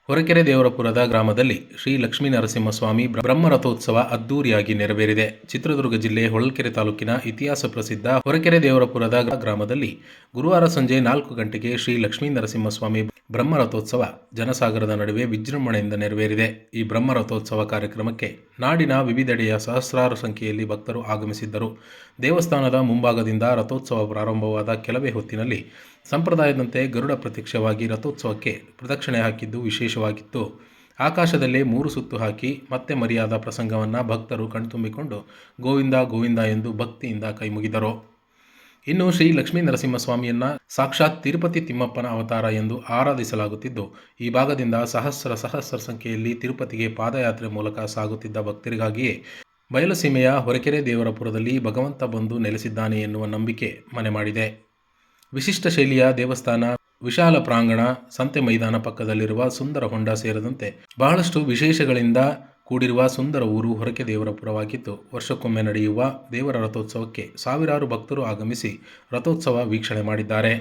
ಹೊರಕೆರೆ ದೇವರಪುರದ ಗ್ರಾಮದಲ್ಲಿ ಶ್ರೀ ಲಕ್ಷ್ಮೀ ನರಸಿಂಹಸ್ವಾಮಿ ಬ್ರಹ್ಮರಥೋತ್ಸವ ಅದ್ದೂರಿಯಾಗಿ ನೆರವೇರಿದೆ. ಚಿತ್ರದುರ್ಗ ಜಿಲ್ಲೆ ಹೊಳಲ್ಕೆರೆ ತಾಲೂಕಿನ ಇತಿಹಾಸ ಪ್ರಸಿದ್ಧ ಹೊರಕೆರೆ ದೇವರಪುರದ ಗ್ರಾಮದಲ್ಲಿ ಗುರುವಾರ ಸಂಜೆ 4 ಗಂಟೆಗೆ ಶ್ರೀ ಲಕ್ಷ್ಮೀ ನರಸಿಂಹಸ್ವಾಮಿ ಬ್ರಹ್ಮರಥೋತ್ಸವ ಜನಸಾಗರದ ನಡುವೆ ವಿಜೃಂಭಣೆಯಿಂದ ನೆರವೇರಿದೆ. ಈ ಬ್ರಹ್ಮರಥೋತ್ಸವ ಕಾರ್ಯಕ್ರಮಕ್ಕೆ ನಾಡಿನ ವಿವಿಧೆಡೆಯ ಸಹಸ್ರಾರು ಸಂಖ್ಯೆಯಲ್ಲಿ ಭಕ್ತರು ಆಗಮಿಸಿದ್ದರು. ದೇವಸ್ಥಾನದ ಮುಂಭಾಗದಿಂದ ರಥೋತ್ಸವ ಪ್ರಾರಂಭವಾದ ಕೆಲವೇ ಹೊತ್ತಿನಲ್ಲಿ ಸಂಪ್ರದಾಯದಂತೆ ಗರುಡ ಪ್ರತ್ಯಕ್ಷವಾಗಿ ರಥೋತ್ಸವಕ್ಕೆ ಪ್ರದಕ್ಷಿಣೆ ಹಾಕಿದ್ದು ವಿಶೇಷವಾಗಿತ್ತು. ಆಕಾಶದಲ್ಲೇ 3 ಸುತ್ತು ಹಾಕಿ ಮತ್ತೆ ಮರೆಯಾದ ಪ್ರಸಂಗವನ್ನು ಭಕ್ತರು ಕಣ್ತುಂಬಿಕೊಂಡು ಗೋವಿಂದ ಗೋವಿಂದ ಎಂದು ಭಕ್ತಿಯಿಂದ ಕೈಮುಗಿದರು. ಇನ್ನು ಶ್ರೀ ಲಕ್ಷ್ಮೀ ನರಸಿಂಹಸ್ವಾಮಿಯನ್ನ ಸಾಕ್ಷಾತ್ ತಿರುಪತಿ ತಿಮ್ಮಪ್ಪನ ಅವತಾರ ಎಂದು ಆರಾಧಿಸಲಾಗುತ್ತಿದ್ದು, ಈ ಭಾಗದಿಂದ ಸಹಸ್ರ ಸಂಖ್ಯೆಯಲ್ಲಿ ತಿರುಪತಿಗೆ ಪಾದಯಾತ್ರೆ ಮೂಲಕ ಸಾಗುತ್ತಿದ್ದ ಭಕ್ತರಿಗಾಗಿಯೇ ಬಯಲುಸೀಮೆಯ ಹೊರಕೆರೆ ದೇವರಪುರದಲ್ಲಿ ಭಗವಂತ ಬಂದು ನೆಲೆಸಿದ್ದಾನೆ ಎನ್ನುವ ನಂಬಿಕೆ ಮನೆ ಮಾಡಿದೆ. ವಿಶಿಷ್ಟ ಶೈಲಿಯ ದೇವಸ್ಥಾನ, ವಿಶಾಲ ಪ್ರಾಂಗಣ, ಸಂತೆ ಮೈದಾನ ಪಕ್ಕದಲ್ಲಿರುವ ಸುಂದರ ಹೊಂಡ ಸೇರಿದಂತೆ ಬಹಳಷ್ಟು ವಿಶೇಷಗಳಿಂದ ಕೂಡಿರುವ ಸುಂದರ ಊರು ಹೊರಕೆ ದೇವರಪುರವಾಗಿದ್ದು, ವರ್ಷಕ್ಕೊಮ್ಮೆ ನಡೆಯುವ ದೇವರ ರಥೋತ್ಸವಕ್ಕೆ ಸಾವಿರಾರು ಭಕ್ತರು ಆಗಮಿಸಿ ರಥೋತ್ಸವ ವೀಕ್ಷಣೆ ಮಾಡಿದ್ದಾರೆ.